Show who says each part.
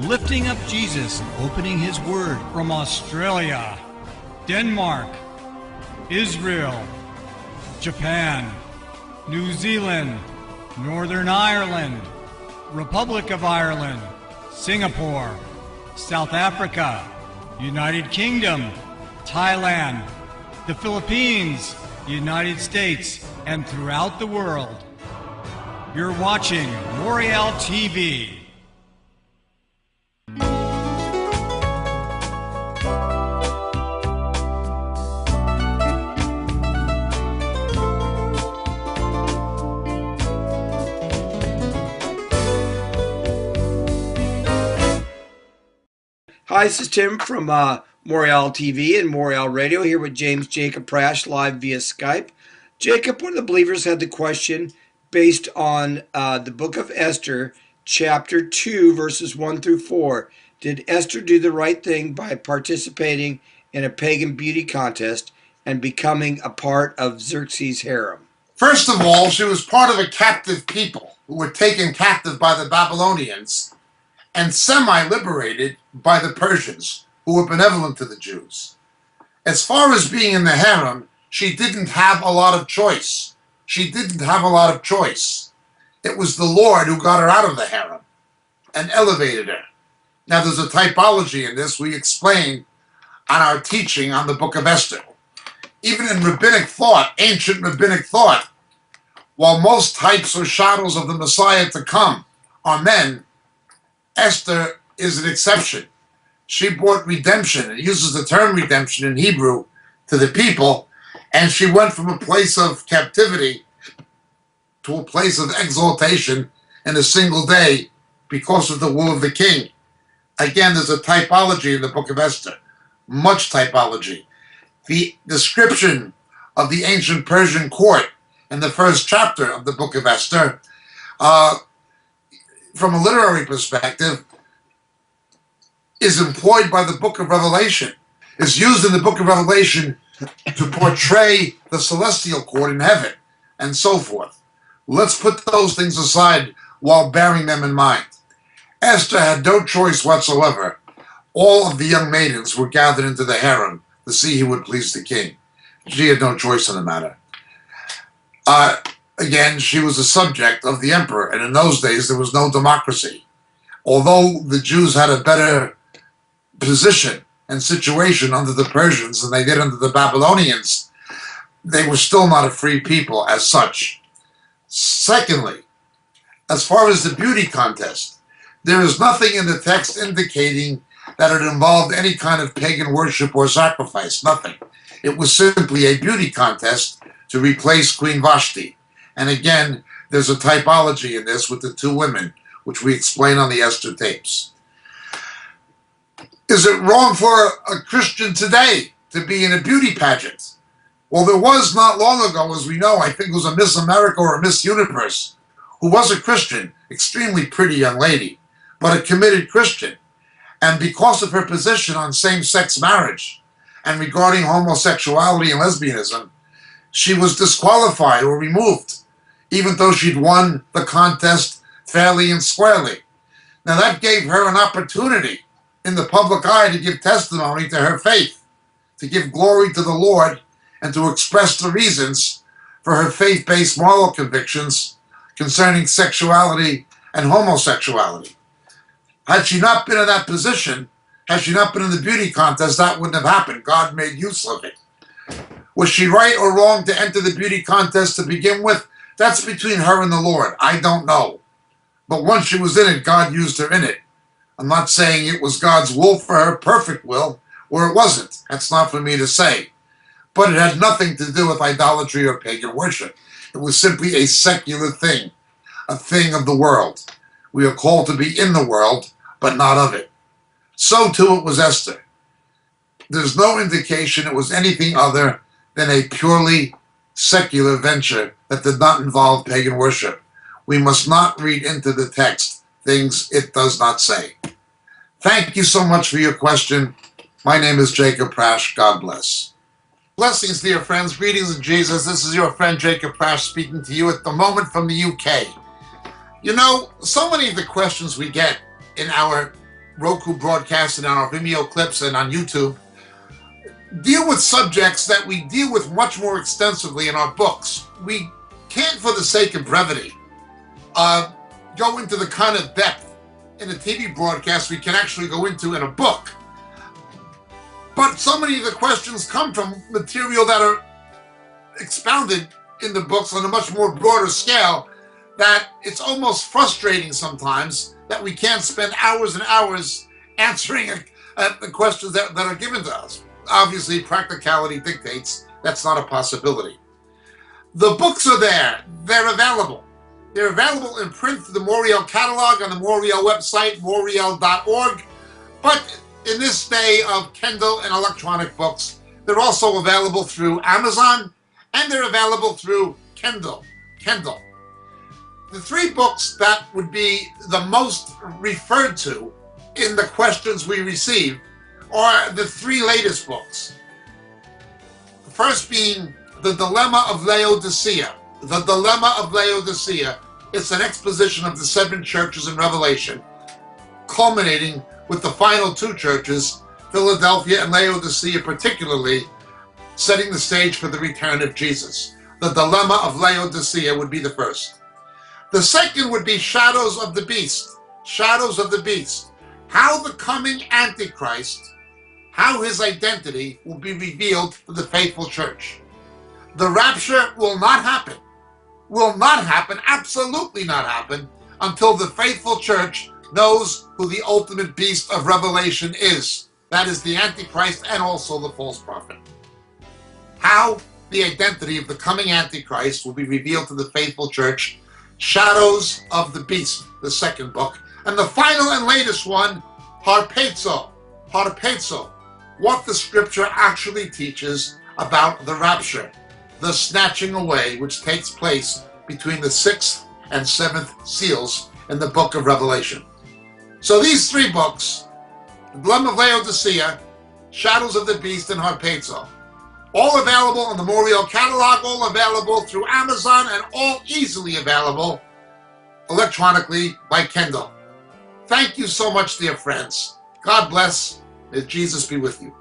Speaker 1: lifting up Jesus and opening His Word from Australia, Denmark, Israel, Japan, New Zealand, Northern Ireland, Republic of Ireland, Singapore, South Africa, United Kingdom, Thailand, the Philippines, United States, and throughout the world. You're watching Moriel TV.
Speaker 2: Hi, this is Tim from Moriel TV and Moriel Radio, here with Jacob Prasch, live via Skype. Jacob, one of the believers had the question based on the book of Esther, chapter 2, verses 1 through 4. Did Esther do the right thing by participating in a pagan beauty contest and becoming a part of Xerxes' harem?
Speaker 3: First of all, she was part of a captive people who were taken captive by the Babylonians and semi-liberated by the Persians, who were benevolent to the Jews. As far as being in the harem, she didn't have a lot of choice. It was the Lord who got her out of the harem and elevated her. Now, there's a typology in this we explain on our teaching on the book of Esther. Even in rabbinic thought, ancient rabbinic thought, while most types or shadows of the Messiah to come are men, Esther is an exception. She brought redemption. It uses the term redemption in Hebrew to the people, and she went from a place of captivity to a place of exaltation in a single day because of the will of the king. Again, there's a typology in the book of Esther, much typology. The description of the ancient Persian court in the first chapter of the book of Esther, from a literary perspective, is employed by the book of Revelation, is used in the book of Revelation to portray the celestial court in heaven, and so forth. Let's put those things aside while bearing them in mind. Esther had no choice whatsoever. All of the young maidens were gathered into the harem to see who would please the king. She had no choice in the matter. Again, she was a subject of the emperor, and in those days there was no democracy. Although the Jews had a better position and situation under the Persians than they did under the Babylonians, they were still not a free people as such. Secondly, as far as the beauty contest, there is nothing in the text indicating that it involved any kind of pagan worship or sacrifice, nothing. It was simply a beauty contest to replace Queen Vashti. And again, there's a typology in this with the two women, which we explain on the Esther tapes. Is it wrong for a Christian today to be in a beauty pageant? Well, there was not long ago, as we know, I think it was a Miss America or a Miss Universe, who was a Christian, extremely pretty young lady, but a committed Christian. And because of her position on same-sex marriage and regarding homosexuality and lesbianism, she was disqualified or removed, even though she'd won the contest fairly and squarely. Now, that gave her an opportunity in the public eye to give testimony to her faith, to give glory to the Lord, and to express the reasons for her faith-based moral convictions concerning sexuality and homosexuality. Had she not been in that position, had she not been in the beauty contest, that wouldn't have happened. God made use of it. Was she right or wrong to enter the beauty contest to begin with? That's between her and the Lord. I don't know. But once she was in it, God used her in it. I'm not saying it was God's will for her, perfect will, or it wasn't. That's not for me to say. But it had nothing to do with idolatry or pagan worship. It was simply a secular thing, a thing of the world. We are called to be in the world, but not of it. So too it was Esther. There's no indication it was anything other than a purely secular venture that did not involve pagan worship. We must not read into the text things it does not say. Thank you so much for your question. My name is Jacob Prasch. God bless. Blessings, dear friends. Greetings in Jesus. This is your friend Jacob Prasch speaking to you at the moment from the UK. You know, so many of the questions we get in our Roku broadcast and on our Vimeo clips and on YouTube, deal with subjects that we deal with much more extensively in our books. We can't, for the sake of brevity, go into the kind of depth in a TV broadcast we can actually go into in a book. But so many of the questions come from material that are expounded in the books on a much more broader scale that it's almost frustrating sometimes that we can't spend hours and hours answering the questions that are given to us. Obviously, practicality dictates that's not a possibility. The books are there. They're available. They're available in print through the Moriel catalog on the Moriel website, moriel.org. But in this day of Kindle and electronic books, they're also available through Amazon, and they're available through Kindle. The three books that would be the most referred to in the questions we receive are the three latest books. The first being The Dilemma of Laodicea. The Dilemma of Laodicea. It's an exposition of the seven churches in Revelation, culminating with the final two churches, Philadelphia and Laodicea particularly, setting the stage for the return of Jesus. The Dilemma of Laodicea would be the first. The second would be Shadows of the Beast. Shadows of the Beast. How the coming Antichrist, how his identity will be revealed to the faithful church. The rapture will not happen. Will not happen, absolutely not happen, until the faithful church knows who the ultimate beast of Revelation is. That is the Antichrist and also the false prophet. How the identity of the coming Antichrist will be revealed to the faithful church. Shadows of the Beast, the second book. And the final and latest one, Harpazo. Harpazo. What the scripture actually teaches about the rapture, the snatching away which takes place between the 6th and 7th seals in the book of Revelation. So these three books, The Dilemma of Laodicea, Shadows of the Beast, and Harpazo, all available on the Moriel catalog, all available through Amazon, and all easily available electronically by Kindle. Thank you so much, dear friends. God bless. May Jesus be with you.